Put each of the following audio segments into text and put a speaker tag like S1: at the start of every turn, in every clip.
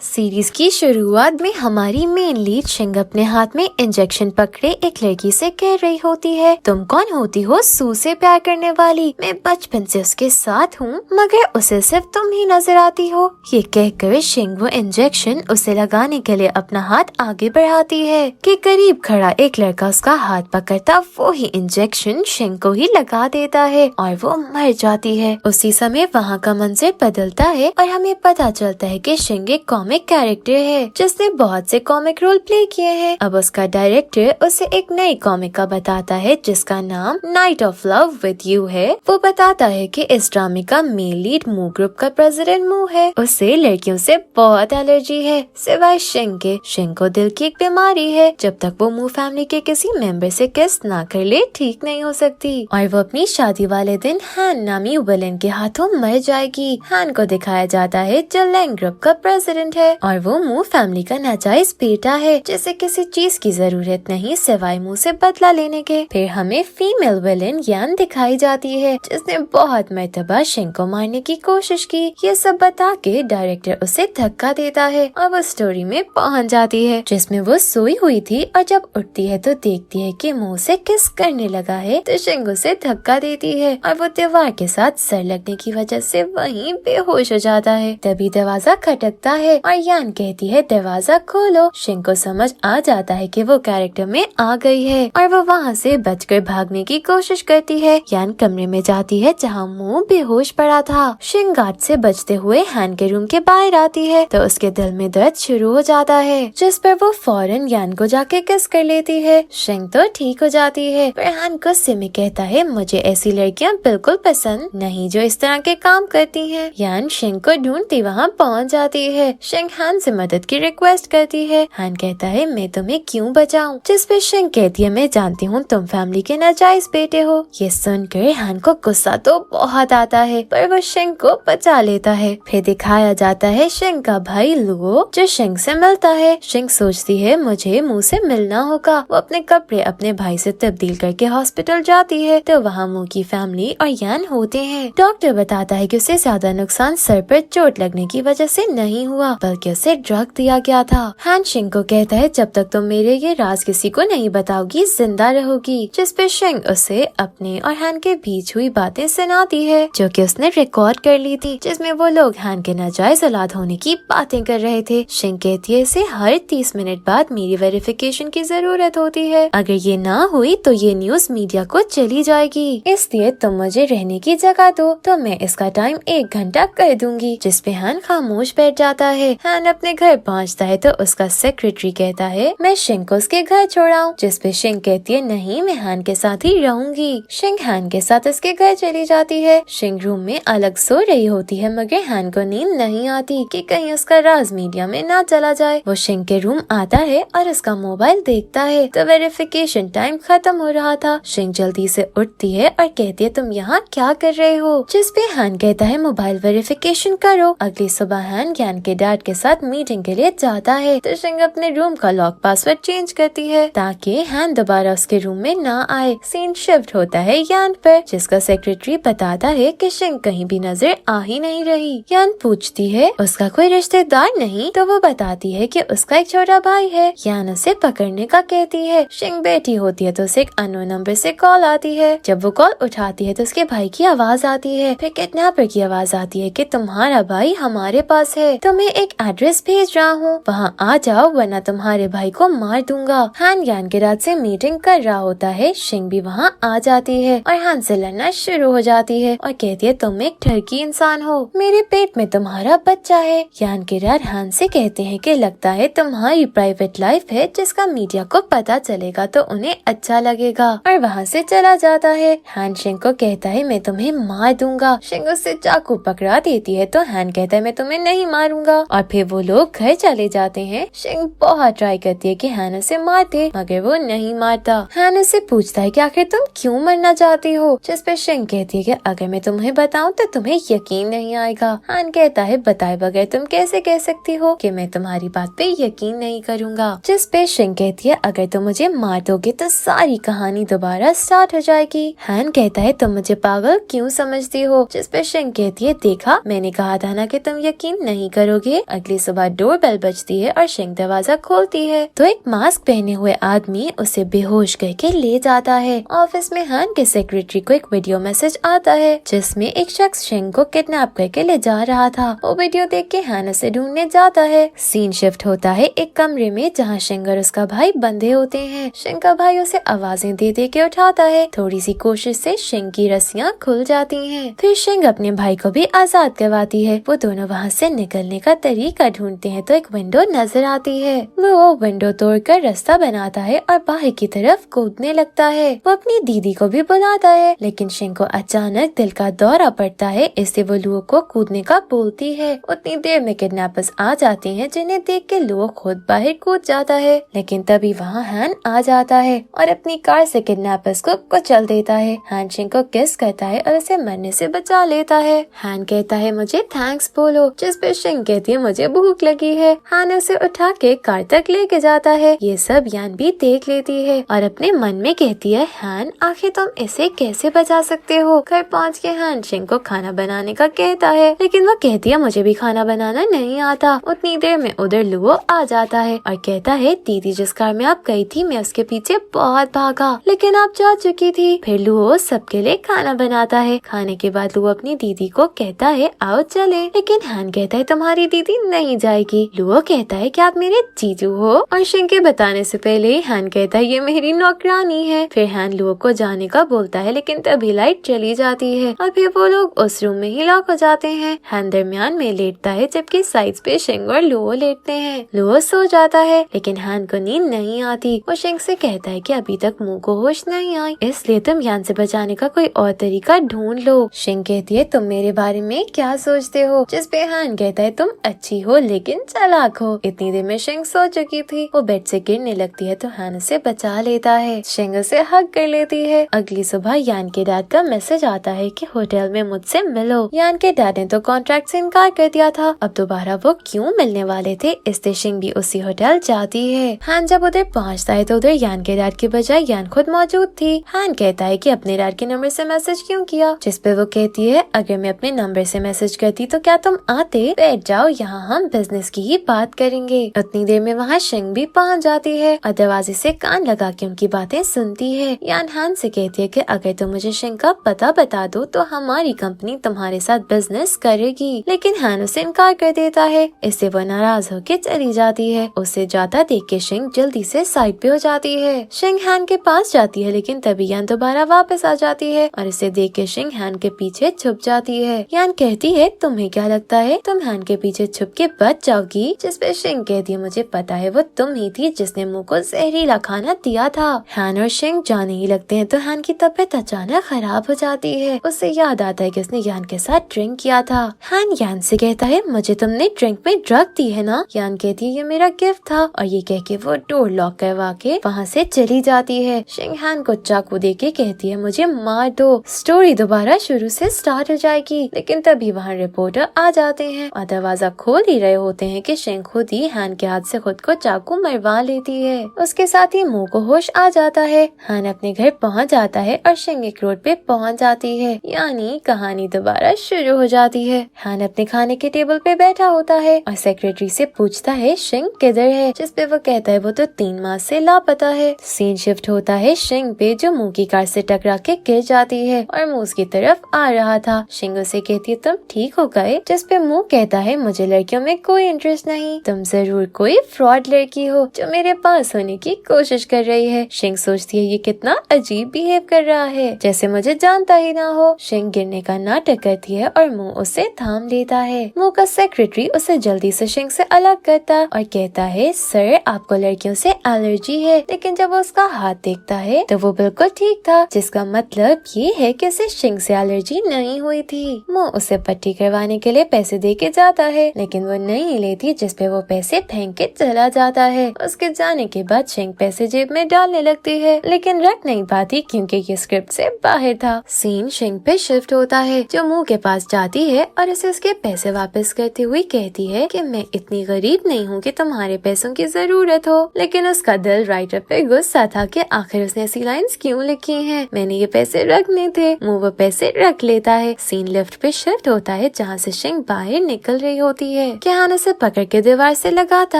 S1: Series की शुरुआत में हमारी मेन लीड शिंग अपने हाथ में इंजेक्शन पकड़े एक लड़की से कह रही होती है, तुम कौन होती हो सू से प्यार करने वाली? मैं बचपन से उसके साथ हूँ मगर उसे सिर्फ तुम ही नजर आती हो। ये कहकर शिंग वो इंजेक्शन उसे लगाने के लिए अपना हाथ आगे बढ़ाती है कि करीब खड़ा एक लड़का उसका हाथ पकड़ता वो ही इंजेक्शन शिंग को ही लगा देता है और वो मर जाती है। उसी समय वहाँ का मंजर बदलता है और हमें पता चलता है कि शिंग एक कॉमिक कैरेक्टर है जिसने बहुत से कॉमिक रोल प्ले किए हैं। अब उसका डायरेक्टर उसे एक नई कॉमिक का बताता है जिसका नाम night of love with you है। वो बताता है कि इस ड्रामे का मेन लीड मू ग्रुप का प्रेसिडेंट मू है। उसे लड़कियों से बहुत एलर्जी है सिवाय शिंग के। शिंग को दिल की एक बीमारी है, जब तक वो मू फैमिली के किसी मेंबर से किस ना कर ले ठीक नहीं हो सकती और वो अपनी शादी वाले दिन हैन नामी विलेन के हाथों मर जाएगी। हैन को दिखाया जाता है जो लैंग ग्रुप का प्रेसिडेंट है और वो मू फैमिली का नाजायज बेटा है जिसे किसी चीज की जरूरत नहीं सिवाय मुंह से बदला लेने के। फिर हमें फीमेल विलेन यान दिखाई जाती है जिसने बहुत मर्तबा शिंग को मारने की कोशिश की। ये सब बता के डायरेक्टर उसे धक्का देता है और वो स्टोरी में पहुंच जाती है जिसमें वो सोई हुई थी और जब उठती है तो देखती है कि मुंह से किस करने लगा है तो शिंग उसे धक्का देती है और वो दीवार के साथ सर लगने की वजह से वहीं बेहोश हो जाता है। तभी दरवाजा खटकता है और यान कहती है दरवाजा खोलो। शिंग को समझ आ जाता है कि वो कैरेक्टर में आ गई है और वो वहाँ से बचकर भागने की कोशिश करती है। यान कमरे में जाती है जहाँ मुंह बेहोश पड़ा था। शिंग गार्ड से बचते हुए हैन के रूम के बाहर आती है तो उसके दिल में दर्द शुरू हो जाता है जिस पर वो फौरन यान को जाके किस कर लेती है। शिंग तो ठीक हो जाती है पर हैन गुस्से में कहता है मुझे ऐसी लड़कियाँ बिल्कुल पसंद नहीं जो इस तरह के काम करती हैं। यान शिंग को ढूंढती वहाँ पहुँच जाती है। शिंग हैन से मदद की रिक्वेस्ट करती है। हैन कहता है मैं तुम्हें क्यों बचाऊं, जिस पे शिंग कहती है मैं जानती हूँ तुम फैमिली के नाजायज बेटे हो। ये सुनकर हैन को गुस्सा तो बहुत आता है पर वो शिंग को बचा लेता है। फिर दिखाया जाता है शिंग का भाई लुओ जो शिंग से मिलता है। शिंग सोचती है मुझे मुंह से मिलना होगा। वो अपने कपड़े अपने भाई से तब्दील करके हॉस्पिटल जाती है तो वहाँ मुंह की फैमिली और यान होते हैं। डॉक्टर बताता है कि उसे ज्यादा नुकसान सर पर चोट लगने की वजह से नहीं हुआ बल्कि उसे ड्रग दिया गया था। हैन शिंग को कहता है जब तक तुम मेरे ये राज किसी को नहीं बताओगी जिंदा रहोगी, जिस पे शिंग उसे अपने और हैन के बीच हुई बातें सुनाती है जो कि उसने रिकॉर्ड कर ली थी जिसमें वो लोग हैन के नाजायज औलाद होने की बातें कर रहे थे। शिंग कहती है इसे हर 30 मिनट बाद मेरी वेरिफिकेशन की जरूरत होती है, अगर ये ना हुई तो ये न्यूज मीडिया को चली जाएगी, इसलिए तुम मुझे रहने की जगह दो तो मैं इसका टाइम 1 घंटा कर दूंगी। जिस पे हैन खामोश बैठ जाता है। हैन अपने घर पहुंचता है तो उसका सेक्रेटरी कहता है मैं शिंग को उसके घर छोड़ाऊं, जिस पे शिंग कहती है नहीं मैं हैन के साथ ही रहूंगी। शिंग हैन के साथ उसके घर चली जाती है। शिंग रूम में अलग सो रही होती है मगर हैन को नींद नहीं आती कि कहीं उसका राज मीडिया में ना चला जाए। वो शिंग के रूम आता है और उसका मोबाइल देखता है तो वेरिफिकेशन टाइम खत्म हो रहा था। शिंग जल्दी से उठती है और कहती है तुम यहाँ क्या कर रहे हो, जिस पे हैन कहता है मोबाइल वेरिफिकेशन करो। अगली सुबह हैन यान के डैड के साथ मीटिंग के लिए जाता है तो शिंग अपने रूम का लॉक पासवर्ड चेंज करती है ताकि हैन दोबारा उसके रूम में ना आए। सीन शिफ्ट होता है यान पर जिसका सेक्रेटरी बताता है कि शिंग कहीं भी नजर आ ही नहीं रही। यान पूछती है उसका कोई रिश्तेदार नहीं तो वो बताती है कि उसका एक छोटा भाई है। यान उसे पकड़ने का कहती है। शिंग बैठी होती है तो उसे एक अननोन नंबर से कॉल आती है। जब वो कॉल उठाती है तो उसके भाई की आवाज आती है। फिर किडनैपर की आवाज आती है कि तुम्हारा भाई हमारे पास है, तुम्हें एक एड्रेस भेज रहा हूँ, वहाँ आ जाओ वरना तुम्हारे भाई को मार दूंगा। हैन यान के रात से मीटिंग कर रहा होता है। शिंग भी वहाँ आ जाती है और हैन से लड़ना शुरू हो जाती है और कहती है तुम एक ठरकी इंसान हो, मेरे पेट में तुम्हारा बच्चा है। यान के डैड हैन से कहते हैं कि लगता है तुम्हारी प्राइवेट लाइफ है जिसका मीडिया को पता चलेगा तो उन्हें अच्छा लगेगा और वहाँ से चला जाता है। हैन शिंग को कहता है मैं तुम्हें मार दूंगा। शिंग उससे चाकू पकड़ा देती है तो हैन कहता है मैं तुम्हें नहीं मारूंगा और फिर वो लोग घर चले जाते हैं। शिंग बहुत ट्राई करती है कि हैन उसे मार दे मगर वो नहीं मारता। हैन उसे पूछता है कि आखिर तुम क्यों मरना चाहती हो, जिस पे शिंग कहती है कि अगर मैं तुम्हें बताऊं तो तुम्हें यकीन नहीं आएगा। हैन कहता है बताए बगैर तुम कैसे कह सकती हो कि मैं तुम्हारी बात पे यकीन नहीं करूंगा, जिस पे शिंग कहती है अगर तुम मुझे मार दोगे तो सारी कहानी दोबारा स्टार्ट हो जाएगी। हैन कहता है तुम मुझे पागल क्यों समझती हो, जिस पे शिंग कहती है देखा मैंने कहा था ना कि तुम यकीन नहीं करोगे, अगली सुबह डोरबेल बजती है और शिंग दरवाजा खोलती है तो एक मास्क पहने हुए आदमी उसे बेहोश करके ले जाता है। ऑफिस में हान के सेक्रेटरी को एक वीडियो मैसेज आता है जिसमें एक शख्स शिंग को किडनैप करके ले जा रहा था। वो वीडियो देख के हान उसे ढूंढने जाता है। सीन शिफ्ट होता है एक कमरे में जहाँ शिंग और उसका भाई बंधे होते हैं। शिंग का भाई उसे आवाजें दे दे के उठाता है। थोड़ी सी कोशिश से शिंग की रस्सियाँ खुल जाती हैं। फिर शिंग अपने भाई को भी आजाद करवाती है। वो दोनों वहाँ से निकलने का तरीका ढूंढते हैं तो एक विंडो नजर आती है। वो विंडो तोड़कर रास्ता बनाता है और बाहर की तरफ कूदने लगता है। वो अपनी दीदी को भी बुलाता है लेकिन शिंग को अचानक दिल का दौरा पड़ता है, इससे वो लुओ को कूदने का बोलती है। उतनी देर में किडनैपर्स आ जाते हैं जिन्हें देख के लुओ खुद बाहर कूद जाता है लेकिन तभी वहाँ हान आ जाता है और अपनी कार से किडनैपर्स को कुचल देता है। हान शिंग को किस करता है और उसे मरने से बचा लेता है। हान कहता है मुझे थैंक्स बोलो, जिस पे शिंग कहती है मुझे भूख लगी है। हान उसे उठा के कार तक लेके जाता है। ये सब यान भी देख लेती है और अपने मन में कहती है हान आखिर तुम इसे कैसे बचा सकते हो। घर पहुँच के हान शिंग को खाना बनाने का कहता है लेकिन वो कहती है मुझे भी खाना बनाना नहीं आता। उतनी देर में उधर लुओ आ जाता है और कहता है दीदी जिस कार में आप गई थी मैं उसके पीछे बहुत भागा लेकिन आप जा चुकी थी। फिर लुओ सबके लिए खाना बनाता है। खाने के बाद लुओ अपनी दीदी को कहता है आओ चले, लेकिन हान कहता है तुम्हारी दीदी नहीं जाएगी। लुओ कहता है कि आप मेरे जीजू हो और शिंग के बताने से पहले हान कहता है ये मेरी नौकरानी है। फिर हान लुओ को जाने का बोलता है लेकिन तभी लाइट चली जाती है और फिर वो लोग उस रूम में ही लॉक हो जाते हैं। हान दरमियान में लेटता है जबकि साइड्स पे शिंग और लुओ लेटते हैं। लुओ सो जाता है लेकिन हान को नींद नहीं आती। वो शिंग से कहता है कि अभी तक मुंह को होश नहीं आई, इसलिए तुम यान से बचाने का कोई और तरीका ढूंढ लो। शिंग कहती है तुम मेरे बारे में क्या सोचते हो, जिस पे हान कहता है तुम अच्छी हो लेकिन चालाक हो। इतनी देर में शिंग सो चुकी थी। वो बेड से गिरने लगती है तो हान उसे बचा लेता है। शिंग उसे हग कर लेती है। अगली सुबह यान के डैड का मैसेज आता है कि होटल में मुझसे मिलो। यान के डैड ने तो कॉन्ट्रैक्ट से इनकार कर दिया था, अब दोबारा वो क्यों मिलने वाले थे, इससे शिंग भी उसी होटल जाती है। हान जब उधर पहुंचता है तो उधर यान के डैड के बजाय यान खुद मौजूद थी। हान कहता है कि अपने डैड के नंबर से मैसेज क्यों किया, जिस पे वो कहती है अगर मैं अपने नंबर से मैसेज करती तो क्या तुम आते, बैठ जाओ यहाँ हम बिजनेस की ही बात करेंगे। उतनी देर में वहाँ शिंग भी पहुँच जाती है और दरवाजे से कान लगा के उनकी बातें सुनती है। यान हान से कहती है कि अगर तुम मुझे शिंग का पता बता दो तो हमारी कंपनी तुम्हारे साथ बिजनेस करेगी, लेकिन हान उसे इनकार कर देता है। इससे वो नाराज होकर चली जाती है। उसे जाता देख के शिंग जल्दी से साइड पे हो जाती है। शिंग हान के पास जाती है लेकिन तभी यान दोबारा वापस आ जाती है और इसे देख के शिंग हान के पीछे छुप जाती है। यान कहती है तुम्हें क्या लगता है तुम हान के पीछे छुप के बच जाओगी, जिस पे शिंग कहती है मुझे पता है वो तुम ही थी जिसने मुंह को जहरीला खाना दिया था। हान और शिंग जाने ही लगते हैं तो हान की तबीयत अचानक खराब हो जाती है। उसे याद आता है कि उसने यान के साथ ड्रिंक किया था। हान यान से कहता है मुझे तुमने ड्रिंक में ड्रग दी है ना। यान कहती है ये मेरा गिफ्ट था और ये कह के वो डोर लॉक करवा के वहाँ से चली जाती है। शिंग हान को चाकू दे के कहती है मुझे मार दो, स्टोरी दोबारा शुरू से स्टार्ट हो जाएगी। लेकिन तभी वहाँ रिपोर्टर आ जाते हैं और दरवाजा खोल ही रहे होते हैं कि शिंग खुद ही हान के हाथ से खुद को चाकू मरवा लेती है। उसके साथ ही मुंह को होश आ जाता है। हान अपने घर पहुँच जाता है और शिंग एक रोड पे पहुँच जाती है, यानी कहानी दोबारा शुरू हो जाती है। हान अपने खाने के टेबल पे बैठा होता है और सेक्रेटरी से पूछता है शिंग किधर है, जिस पे वो कहता है वो तो 3 माह से लापता है। सीन शिफ्ट होता है शिंग पे जो मुंह की कार से टकरा के गिर जाती है और मुंह उसकी तरफ आ रहा था। शिंग उसे कहती है तुम ठीक हो गए, जिस पे मुंह कहता है मुझे लड़कियों में कोई इंटरेस्ट नहीं, तुम जरूर कोई फ्रॉड लड़की हो जो मेरे पास होने की कोशिश कर रही है। शिंग सोचती है ये कितना अजीब बिहेव कर रहा है, जैसे मुझे जानता ही ना हो। शिंग गिरने का नाटक करती है और मुंह उसे थाम लेता है। मुंह का सेक्रेटरी उसे जल्दी से शिंग से अलग करता और कहता है सर आपको लड़कियों से एलर्जी है, लेकिन जब वो उसका हाथ देखता है तो वो बिल्कुल ठीक था, जिसका मतलब ये है कि उसे शिंग से एलर्जी नहीं हुई थी। मुंह उसे पट्टी करवाने के लिए पैसे दे के जाता है लेकिन वो नहीं लेती, जिस पे वो पैसे फेंक के चला जाता है। उसके जाने के बाद शिंग पैसे जेब में डालने लगती है लेकिन रख नहीं पाती क्योंकि ये स्क्रिप्ट से बाहर था। सीन शिंग पे शिफ्ट होता है जो मुंह के पास जाती है और उसे उसके पैसे वापस करते हुए कहती है कि मैं इतनी गरीब नहीं हूँ कि तुम्हारे पैसों की जरूरत हो, लेकिन उसका दिल राइटर पे गुस्सा था कि आखिर उसने ऐसी लाइंस क्यों लिखी हैं, मैंने ये पैसे रखने थे। मुंह वो पैसे रख लेता है। सीन लिफ्ट पे शिफ्ट होता है जहाँ से शिंग बाहर निकल रही होती है है कि हान उसे पकड़ के दीवार से लगाता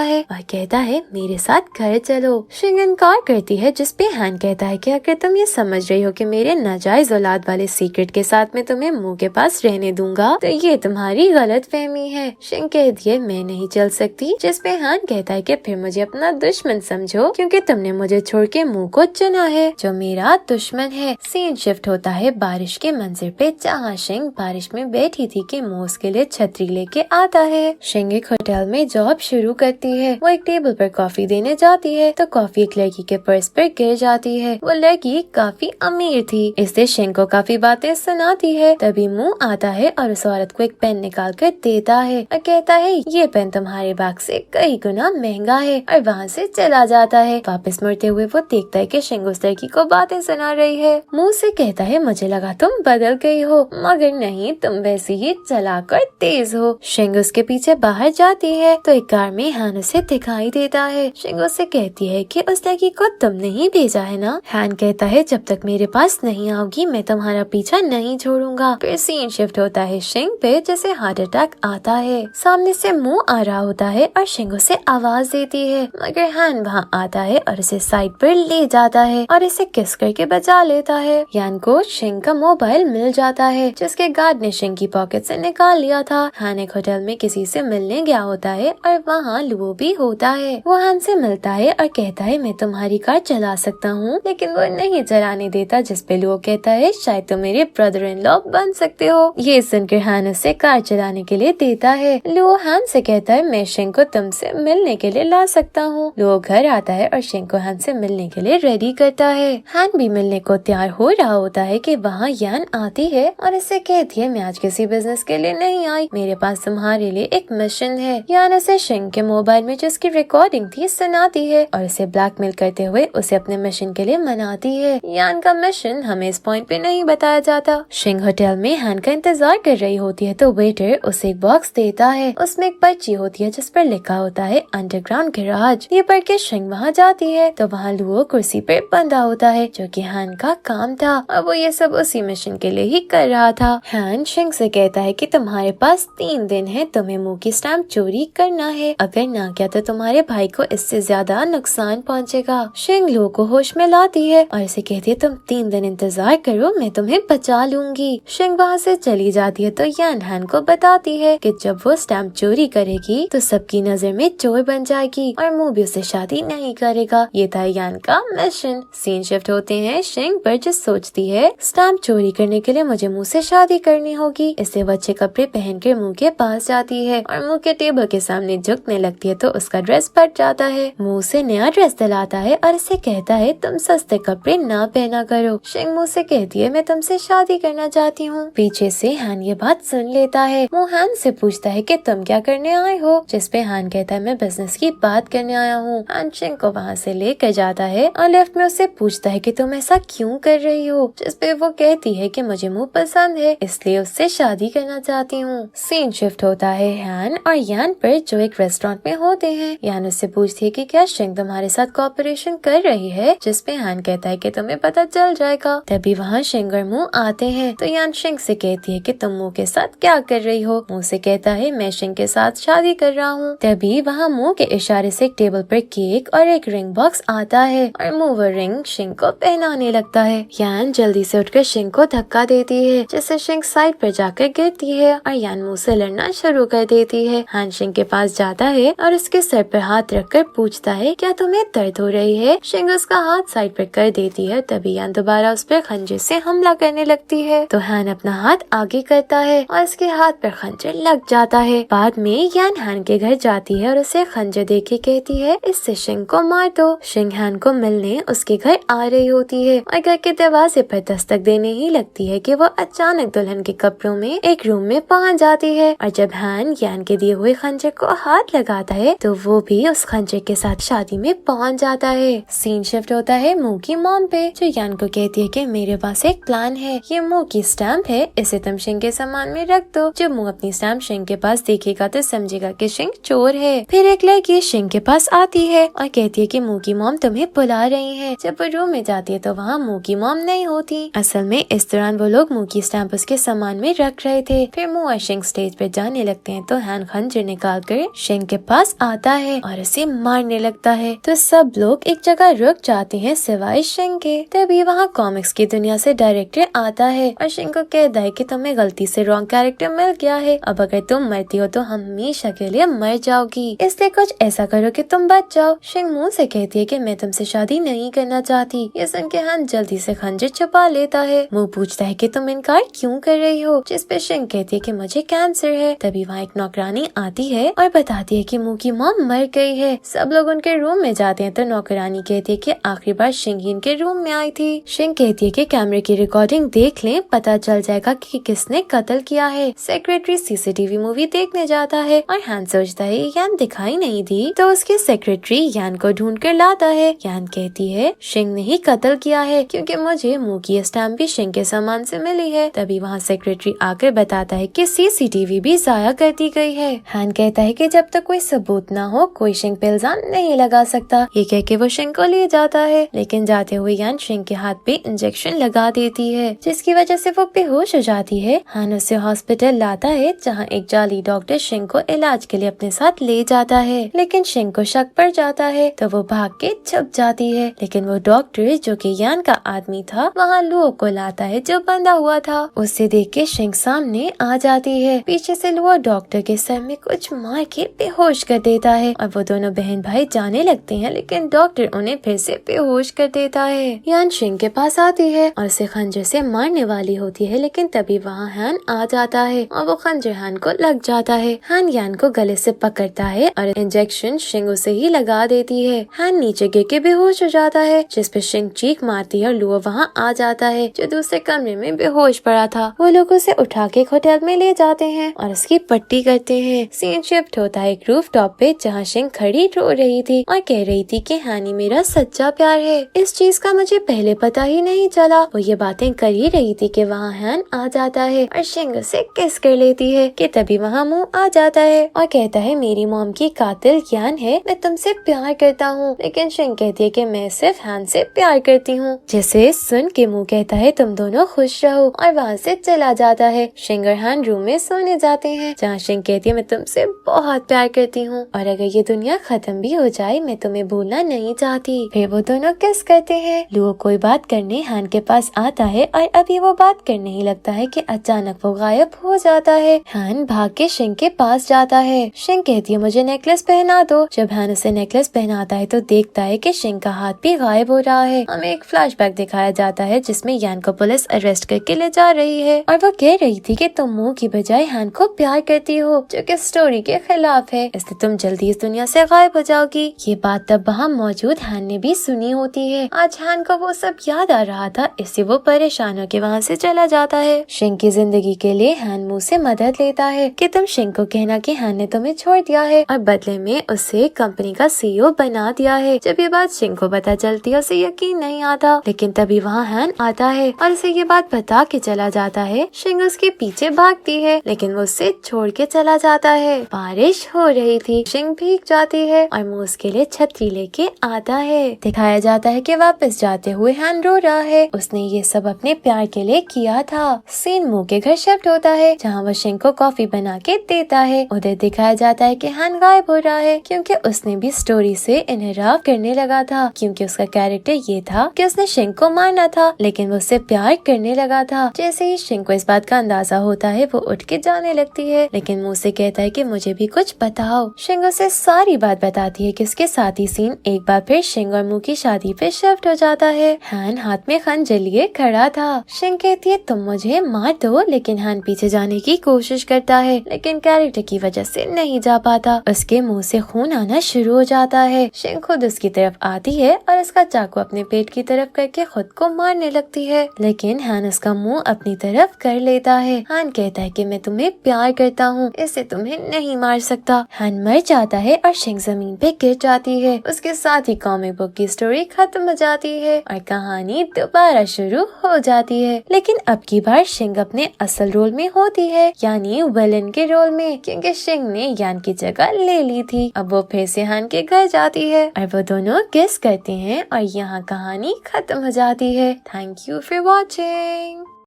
S1: है और कहता है मेरे साथ घर चलो। शिंग इनकार करती है, जिसपे हान कहता है कि अगर तुम ये समझ रही हो कि मेरे नाजायज औलाद वाले सीक्रेट के साथ मैं तुम्हें मुंह के पास रहने दूंगा तो ये तुम्हारी गलत फहमी है। शिंग कहती है मैं नहीं चल सकती, जिसपे हान कहता है कि फिर मुझे अपना दुश्मन समझो क्योंकि तुमने मुझे छोड़ के मुंह को चुना है जो मेरा दुश्मन है। सीन शिफ्ट होता है बारिश के मंजर पे, जहाँ शिंग बारिश में बैठी थी कि मुंह उसके लिए छतरी लेके आता है। शिंग एक होटल में जॉब शुरू करती है। वो एक टेबल पर कॉफी देने जाती है तो कॉफी एक लड़की के पर्स पर गिर जाती है। वो लड़की काफी अमीर थी, इससे शिंग को काफी बातें सुनाती है। तभी मुंह आता है और उस औरत को एक पेन निकाल कर देता है और कहता है ये पेन तुम्हारे बैग से कई गुना महंगा है, और वहाँ से चला जाता है। वापस मुड़ते हुए वो देखता है कि शिंग उस लड़की को बातें सुना रही है। मुंह से कहता है मुझे लगा तुम बदल गई हो, मगर नहीं, तुम वैसी ही चालाक और तेज हो। शिंग उसके पीछे बाहर जाती है तो एक कार में हान उसे दिखाई देता है। शिंग उससे कहती है कि उस लड़की को तुमने ही भेजा है ना। हान कहता है जब तक मेरे पास नहीं आओगी मैं तुम्हारा पीछा नहीं छोड़ूंगा। फिर सीन शिफ्ट होता है शिंग पे, जैसे हार्ट अटैक आता है। सामने से मुंह आ रहा होता है और शिंग उसे आवाज देती है, मगर हान वहाँ आता है और उसे साइड पर ले जाता है और इसे किस करके बचा लेता है। यान को शिंग का मोबाइल मिल जाता है, जिसके गार्ड ने शिंग की पॉकेट से निकाल लिया था। हान एक होटल में किसी से मिलने गया होता है और वहाँ लुओ भी होता है। वो हान से मिलता है और कहता है मैं तुम्हारी कार चला सकता हूँ, लेकिन वो नहीं चलाने देता, जिसपे लुओ कहता है शायद तुम मेरे ब्रदर इन लॉ बन सकते हो। ये सुनकर हान उसे कार चलाने के लिए देता है। लुओ हान से कहता है मैं शिंग को तुमसे मिलने के लिए ला सकता हूँ। लुओ घर आता है और शिंग को हान से मिलने के लिए रेडी करता है। हान भी मिलने को तैयार हो रहा होता है कि वहाँ यान आती है और इसे कहती है मैं आज किसी बिजनेस के लिए नहीं आई, मेरे पास तुम्हारे लिए एक मिशन है। यान उसे शिंग के मोबाइल में जिसकी रिकॉर्डिंग थी सुनाती है और उसे ब्लैकमेल करते हुए उसे अपने मिशन के लिए मनाती है। यान का मिशन हमें इस पॉइंट पे नहीं बताया जाता। शिंग होटल में हान का इंतजार कर रही होती है तो वेटर उसे एक बॉक्स देता है। उसमें एक पर्ची होती है जिस पर लिखा होता है अंडरग्राउंड गैराज। ये पढ़ के शिंग वहाँ जाती है तो वहाँ लुओ कुर्सी पे बंधा होता है, जो कि हान का काम था और वो ये सब उसी मिशन के लिए ही कर रहा था। हान शिंग से कहता है कि तुम्हारे पास 3 दिन है, तुम्हें मुंह की स्टैम्प चोरी करना है, अगर ना किया तो तुम्हारे भाई को इससे ज्यादा नुकसान पहुँचेगा। शिंग लुओ को होश में लाती है और इसे कहती है तुम 3 दिन इंतजार करो, मैं तुम्हें बचा लूंगी। शिंग वहाँ से चली जाती है तो यान हान को बताती है कि जब वो स्टैम्प चोरी करेगी तो सबकी नजर में चोर बन जाएगी और मुंह भी उससे शादी नहीं करेगा। ये था यान का मिशन। सीन शिफ्ट होते हैं शिंग पर, जो सोचती है स्टैम्प चोरी करने के लिए मुझे मुंह से शादी करनी होगी। इससे वो अच्छे कपड़े पहनकर मुंह के पास जाती है और मुंह के टेबल के सामने झुकने लगती है तो उसका ड्रेस फट जाता है। मुंह से नया ड्रेस दिलाता है और इसे कहता है तुम सस्ते कपड़े ना पहना करो। शिंग मुंह से कहती है मैं तुमसे शादी करना चाहती हूँ। पीछे से हान ये बात सुन लेता है। वो हान से पूछता है कि तुम क्या करने आए हो, जिसपे हान कहता है मैं बिजनेस की बात करने आया हूँ। हान शिंग को वहाँ से लेकर जाता है और लेफ्ट में उससे पूछता है कि तुम ऐसा क्यों कर रही हो, जिसपे वो कहती है कि मुझे मुंह पसंद है इसलिए उससे शादी करना चाहती हूँ। सीन शिफ्ट होता है हान और यान पर, जो एक रेस्टोरेंट में होते हैं। यान उससे पूछती है कि क्या शिंग तुम्हारे साथ कोऑपरेशन कर रही है, जिसपे हान कहता है कि तुम्हें पता चल जाएगा। तभी वहाँ शिंग और मुंह आते हैं तो यान शिंग से कहती है कि तुम मुंह के साथ क्या कर रही हो। मुंह से कहता है मैं शिंग के साथ शादी कर रहा हूँ। तभी वहाँ मुंह के इशारे से एक टेबल पर केक और एक रिंग बॉक्स आता है और मुंह वो रिंग शिंग को पहनाने लगता है। यान जल्दी से उठकर शिंग को धक्का देती है, जिससे शिंग साइड पर जाकर गिरती है और यान मुंह से लड़ना शुरू कर देती है। हान शिंग के पास जाता है और उसके सर पर हाथ रखकर पूछता है क्या तुम्हें दर्द हो रही है। शिंग उसका हाथ साइड पर कर देती है। तभी यान दोबारा उस पर खंजर से हमला करने लगती है तो हान अपना हाथ आगे करता है और उसके हाथ पर खंजर लग जाता है। बाद में यान हान के घर जाती है और उसे खंजर देके कहती है इससे शिंग को मार दो। शिंग हान को मिलने उसके घर आ रही होती है और घर के दरवाजे पर दस्तक देने ही लगती है कि वो अचानक दुल्हन के कपड़ों में एक रूम में पहुंच जाती है और जब हान यान के दिए हुए खंजर को हाथ लगाता है तो वो भी उस खंजर के साथ शादी में पहुंच जाता है। सीन शिफ्ट होता है मुंह की मॉम पे, जो यान को कहती है कि मेरे पास एक प्लान है, ये मुंह की स्टैम्प है, इसे तुम शिंग के सामान में रख दो। जब मुंह अपनी स्टैम्प शिंग के पास देखेगा तो समझेगा कि शिंग चोर है। फिर एक लड़की शिंग के पास आती है और कहती है कि मुंह की मॉम तुम्हें बुला रही है। जब वो रूम में जाती है तो वहाँ मुंह की मॉम नहीं होती। असल में इस दौरान वो लोग मुंह की स्टैम्प उसके सामान में रख रहे थे। फिर मुंह और शिंग स्टेज पे जाने लगते हैं तो हैन खंजर निकाल कर शिंग के पास आता है और उसे मारने लगता है। तो सब लोग एक जगह रुक जाते हैं सिवाय शिंग के। तभी वहाँ कॉमिक्स की दुनिया से डायरेक्टर आता है और शिंग को कहता है कि तुम्हें गलती से रॉन्ग कैरेक्टर मिल गया है, अब अगर तुम मरती हो तो हमेशा के लिए मर जाओगी, इसलिए कुछ ऐसा करो कि तुम बच जाओ। शिंग मुंह से कहती है कि मैं तुमसे शादी नहीं करना चाहती। ये सुन के हैन जल्दी से खंजर छुपा लेता है। मुंह पूछता है कि तुम इनकार क्यों कर रही हो, जिस पे शिंग कहती है कि मुझे कैंसर है। तभी वहाँ एक नौकरानी आती है और बताती है कि मुंह की मॉम मर गई है। सब लोग उनके रूम में जाते हैं तो नौकरानी कहती है कि आखिरी बार शिंग ही इनके रूम में आई थी। शिंग कहती है कि कैमरे की रिकॉर्डिंग देख लें, पता चल जाएगा कि किसने कत्ल किया है। सेक्रेटरी सीसीटीवी मूवी देखने जाता है और हैन सोचता है यान दिखाई नहीं दी, तो उसके सेक्रेटरी यान को ढूंढ कर लाता है। यान कहती है शिंग ने ही कत्ल किया है क्योंकि मुझे मुंह की स्टैम्प भी शिंग के सामान से मिली है। तभी वहाँ सेक्रेटरी आकर बताता है कि सीसीटीवी भी जाया कर दी गई है। हैन कहता है कि जब तक कोई सबूत ना हो कोई शिंग पे इल्जाम नहीं लगा सकता। ये कह के वो शिंग को ले जाता है, लेकिन जाते हुए यान शिंग के हाथ पे इंजेक्शन लगा देती है, जिसकी वजह से वो बेहोश हो जाती है। हैन उसे हॉस्पिटल लाता है जहाँ एक जाली डॉक्टर शिंग को इलाज के लिए अपने साथ ले जाता है, लेकिन शिंग को शक पड़ जाता है तो वो भाग के छुप जाती है। लेकिन वो डॉक्टर जो कि यान का आदमी था वहाँ लुओ को लाता है जो बंधा हुआ था। उसे देख के शिंग सामने आ जाती है। पीछे से लुओ डॉक्टर के सर में कुछ मार के बेहोश कर देता है और वो दोनों बहन भाई जाने लगते हैं, लेकिन डॉक्टर उन्हें फिर से बेहोश कर देता है। यान शिंग के पास आती है और उसे खंजर से मारने वाली होती है, लेकिन तभी वहाँ हैन आ जाता है और वो खंजर हैन को लग जाता है। हैन यान को गले से पकड़ता है और इंजेक्शन शिंग उसे ही लगा देती है। हैन नीचे गिर के बेहोश हो जाता है, जिस पे शिंग चीख मारती है और लुओ वहाँ आ जाता है जो दूसरे कमरे में बेहोश पड़ा था। वो लोग उसे उठा के होटल में ले जाते हैं और उसकी पट्टी करते हैं। सीन शिफ्ट होता है एक रूफ टॉप पे जहाँ शिंग खड़ी रो रही थी और कह रही थी कि हैनी मेरा सच्चा प्यार है। इस चीज का मुझे पहले पता ही नहीं चला। वो ये बातें कर ही रही थी कि वहाँ हैन आ जाता है और शिंग उसे किस कर लेती है कि तभी वहाँ मुंह आ जाता है और कहता है मेरी मॉम की कातिल यान है, मैं तुमसे प्यार करता हूँ। लेकिन शिंग कहती है कि मैं सिर्फ हैन से प्यार करती हूँ, जिसे सुन के मुंह कहता है तुम दोनों खुश रहो और वहाँ से चला जाता है। शिंग और हैन रूम में सोने जाते हैं जहाँ शिंग कहती है मैं तुमसे बहुत प्यार करती हूँ और अगर ये दुनिया खत्म भी हो जाए मैं तुम्हें भूलना नहीं चाहती। फिर वो दोनों किस करते हैं। लुओ कोई बात करने हैन के पास आता है और अभी वो बात करने ही लगता है कि अचानक वो गायब हो जाता है। हैन भाग के शिंग के पास जाता है। शिंग कहती है मुझे नेकलेस पहना दो। जब हैन उसे नेकलेस पहनाता है तो देखता है कि शिंग का हाथ भी गायब हो रहा है। हमें एक फ्लैशबैक दिखाया जाता है जिसमें यान को पुलिस अरेस्ट करके ले जा रही है और वो कह रही थी कि तुम मुंह की बजाय हैन को प्यार करती हो, जो कि स्टोरी के खिलाफ है, इसलिए तुम जल्दी इस दुनिया से गायब हो जाओगी। ये बात तब वहाँ मौजूद हैन ने भी सुनी होती है। आज हैन को वो सब याद आ रहा था, इससे वो परेशान होकर वहाँ से चला जाता है। शिंग की जिंदगी के लिए हैन मुंह से मदद लेता है कि तुम शिंग को कहना कि हैन ने तुम्हें छोड़ दिया है और बदले में उसे कंपनी का सीईओ बना दिया है। जब ये बात शिंग को पता चलती है उसे यकीन नहीं आता, लेकिन तभी वहाँ हैन आता है और उसे ये बात बता के चला जाता है। शिंग उसके पीछे भागती है लेकिन वो उसे छोड़ के चला जाता है। बारिश हो रही थी, शिंग भीग जाती है और मुंह उसके लिए छतरी लेके आता है। दिखाया जाता है कि वापस जाते हुए हैन रो रहा है, उसने ये सब अपने प्यार के लिए किया था। सीन मुंह के घर शिफ्ट होता है जहाँ वो शिंग को कॉफी बना के देता है। उधर दिखाया जाता है कि हैन गायब हो रहा है क्योंकि उसने भी स्टोरी से इनहराफ करने लगा था, क्योंकि उसका कैरेक्टर ये था कि उसने शिंग को मारना था लेकिन वो उससे प्यार करने लगा था। जैसे ही शिंग को इस बात का अंदाजा होता है वो उठ के जाने लगती है, लेकिन मुंह से कहता है कि मुझे भी कुछ बताओ। शिंग उसे सारी बात बताती है कि उसके साथ ही सीन एक बार फिर शिंग और मुंह की शादी पे शिफ्ट हो जाता है। हैन हाथ में खंजर लिए खड़ा था। शिंग कहती है तुम मुझे मार दो, लेकिन हैन पीछे जाने की कोशिश करता है लेकिन कैरेक्टर की वजह से नहीं जा पाता। उसके मुंह से खून आना शुरू हो जाता है। शिंग खुद उसकी तरफ आती है और उसका चाकू अपने पेट की तरफ करके खुद को मारने लगती है, लेकिन हैन उसका मुंह अपनी तरफ कर लेता है। हैन कहता है कि मैं तुम्हें प्यार करता हूँ, इससे तुम्हें नहीं मार सकता। हैन मर जाता है और शिंग जमीन पे गिर जाती है। उसके साथ ही कॉमिक बुक की स्टोरी खत्म हो जाती है और कहानी दोबारा शुरू हो जाती है, लेकिन अब की बार शिंग अपने असल रोल में होती है, यानी विलन के रोल में, क्योंकि शिंग ने यान की जगह ले ली थी। अब वो फिर से हैन के घर जाती है और वो दोनों किस करते हैं और यहाँ कहानी खत्म हो जाती है। Thank you for watching.